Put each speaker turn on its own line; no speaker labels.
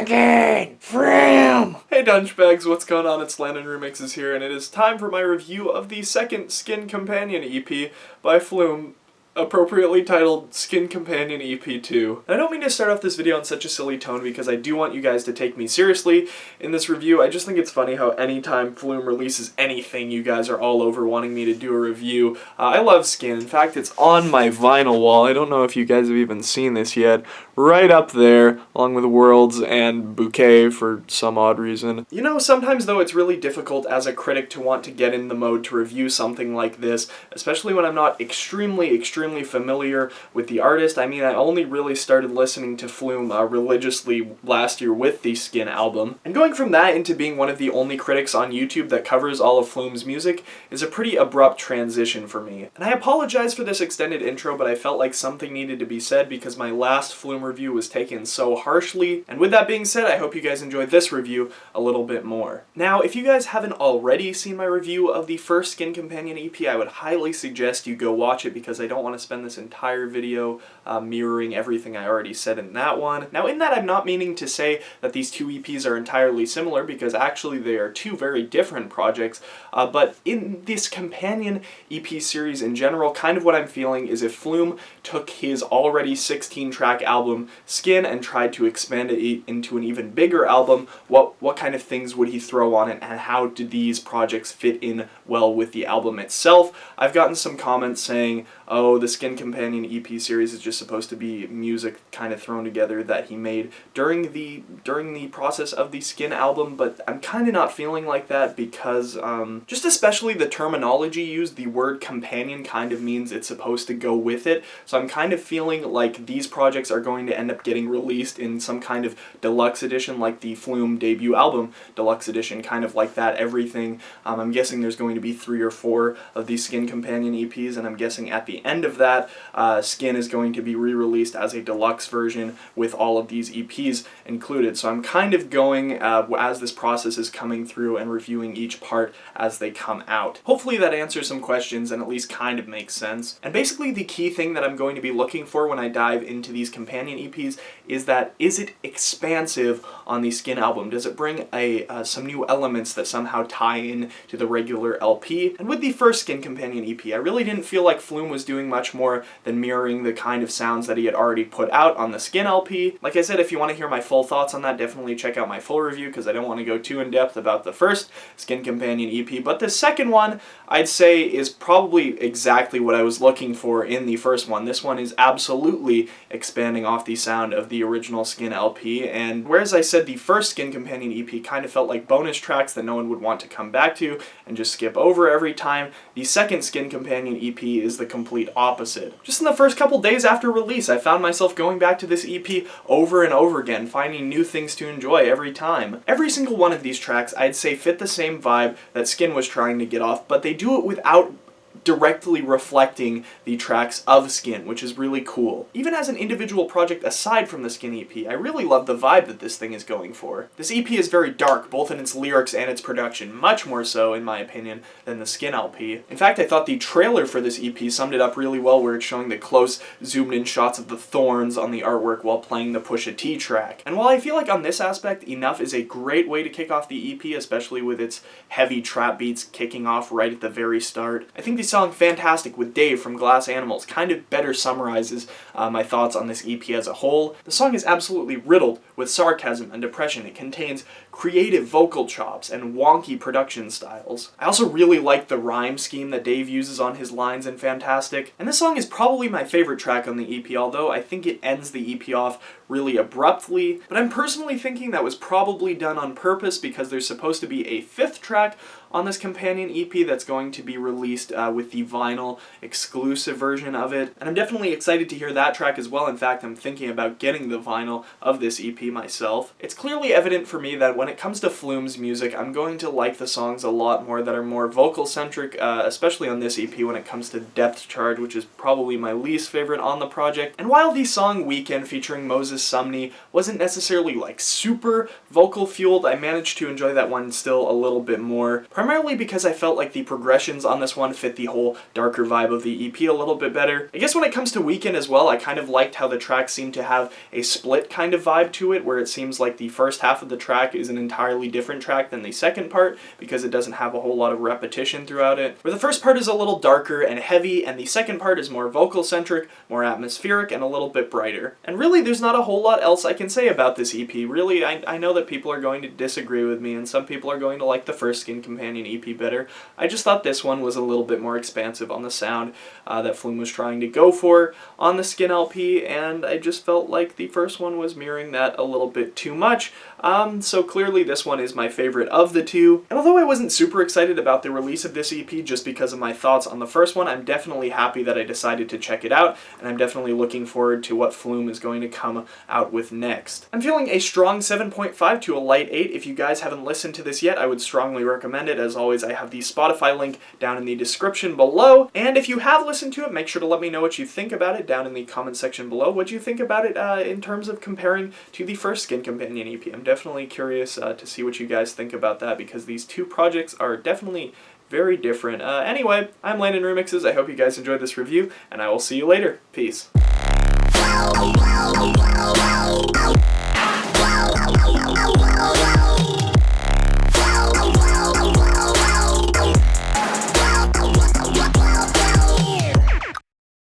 again! Flume!
Hey Dungebags, what's going on? It's Landon Remixes here, and it is time for my review of the second Skin Companion EP by Flume, appropriately titled Skin Companion EP 2. And I don't mean to start off this video on such a silly tone because I do want you guys to take me seriously in this review. I just think it's funny how anytime Flume releases anything, you guys are all over wanting me to do a review. I love Skin. In fact, it's on my vinyl wall. I don't know if you guys have even seen this yet. Right up there, along with Worlds and Bouquet for some odd reason. You know, sometimes though it's really difficult as a critic to want to get in the mode to review something like this, especially when I'm not extremely familiar with the artist. I mean, I only really started listening to Flume religiously last year with the Skin album. And going from that into being one of the only critics on YouTube that covers all of Flume's music is a pretty abrupt transition for me. And I apologize for this extended intro, but I felt like something needed to be said because my last Flume review was taken so harshly. And with that being said, I hope you guys enjoyed this review a little bit more. Now, if you guys haven't already seen my review of the first Skin Companion EP, I would highly suggest you go watch it because I don't want to spend this entire video mirroring everything I already said in that one. Now, in that, I'm not meaning to say that these two EPs are entirely similar because actually they are two very different projects, but in this companion EP series in general, kind of what I'm feeling is if Flume took his already 16-track album Skin and tried to expand it into an even bigger album, what kind of things would he throw on it, and how do these projects fit in well with the album itself? I've gotten some comments saying, oh, the Skin Companion EP series is just supposed to be music kind of thrown together that he made during the process of the Skin album, but I'm kind of not feeling like that because just especially the terminology used, the word companion kind of means it's supposed to go with it, so I'm kind of feeling like these projects are going to end up getting released in some kind of deluxe edition, like the Flume debut album deluxe edition, kind of like that everything. I'm guessing there's going to be 3 or 4 of these Skin Companion EPs, and I'm guessing at the end of that, Skin is going to be re-released as a deluxe version with all of these EPs included. So I'm kind of going as this process is coming through and reviewing each part as they come out. Hopefully that answers some questions and at least kind of makes sense. And basically the key thing that I'm going to be looking for when I dive into these companion EPs is that, is it expansive on the Skin album? Does it bring some new elements that somehow tie in to the regular LP? And with the first Skin Companion EP, I really didn't feel like Flume was doing much more than mirroring the kind of sounds that he had already put out on the Skin LP. Like I said, if you want to hear my full thoughts on that, definitely check out my full review because I don't want to go too in depth about the first Skin Companion EP, but the second one I'd say is probably exactly what I was looking for in the first one. This one is absolutely expanding off the sound of the original Skin LP, and whereas I said the first Skin Companion EP kind of felt like bonus tracks that no one would want to come back to and just skip over every time, the second Skin Companion EP is the complete opposite. Just in the first couple days after release, I found myself going back to this EP over and over again, finding new things to enjoy every time. Every single one of these tracks I'd say fit the same vibe that Skin was trying to get off, but they do it without directly reflecting the tracks of Skin, which is really cool. Even as an individual project aside from the Skin EP, I really love the vibe that this thing is going for. This EP is very dark, both in its lyrics and its production, much more so, in my opinion, than the Skin LP. In fact, I thought the trailer for this EP summed it up really well, where it's showing the close, zoomed-in shots of the thorns on the artwork while playing the Pusha T track. And while I feel like on this aspect, Enough is a great way to kick off the EP, especially with its heavy trap beats kicking off right at the very start, I think the song Fantastic with Dave from Glass Animals kind of better summarizes my thoughts on this EP as a whole. The song is absolutely riddled with sarcasm and depression. It contains creative vocal chops and wonky production styles. I also really like the rhyme scheme that Dave uses on his lines in Fantastic, and this song is probably my favorite track on the EP, although I think it ends the EP off really abruptly, but I'm personally thinking that was probably done on purpose because there's supposed to be a 5th track on this companion EP that's going to be released with the vinyl exclusive version of it, and I'm definitely excited to hear that track as well. In fact, I'm thinking about getting the vinyl of this EP myself. It's clearly evident for me that when it comes to Flume's music, I'm going to like the songs a lot more that are more vocal-centric, especially on this EP when it comes to Depth Charge, which is probably my least favorite on the project. And while the song Weekend featuring Moses Sumney wasn't necessarily like super vocal-fueled, I managed to enjoy that one still a little bit more, primarily because I felt like the progressions on this one fit the whole darker vibe of the EP a little bit better. I guess when it comes to Weekend as well, I kind of liked how the track seemed to have a split kind of vibe to it, where it seems like the first half of the track is an entirely different track than the second part, because it doesn't have a whole lot of repetition throughout it. Where the first part is a little darker and heavy, and the second part is more vocal-centric, more atmospheric, and a little bit brighter. And really, there's not a whole lot else I can say about this EP. Really, I know that people are going to disagree with me, and some people are going to like the first Skin Companion EP better. I just thought this one was a little bit more expansive on the sound that Flume was trying to go for on the Skin LP, and I just felt like the first one was mirroring that a little bit too much. So clearly this one is my favorite of the two. And although I wasn't super excited about the release of this EP just because of my thoughts on the first one, I'm definitely happy that I decided to check it out, and I'm definitely looking forward to what Flume is going to come out with next. I'm feeling a strong 7.5 to a light 8. If you guys haven't listened to this yet, I would strongly recommend it. As always, I have the Spotify link down in the description below. And if you have listened to it, make sure to let me know what you think about it down in the comment section below. What you think about it in terms of comparing to the first Skin Companion EP. I'm definitely curious to see what you guys think about that, because these two projects are definitely very different. Anyway, I'm Landon Remixes. I hope you guys enjoyed this review, and I will see you later. Peace.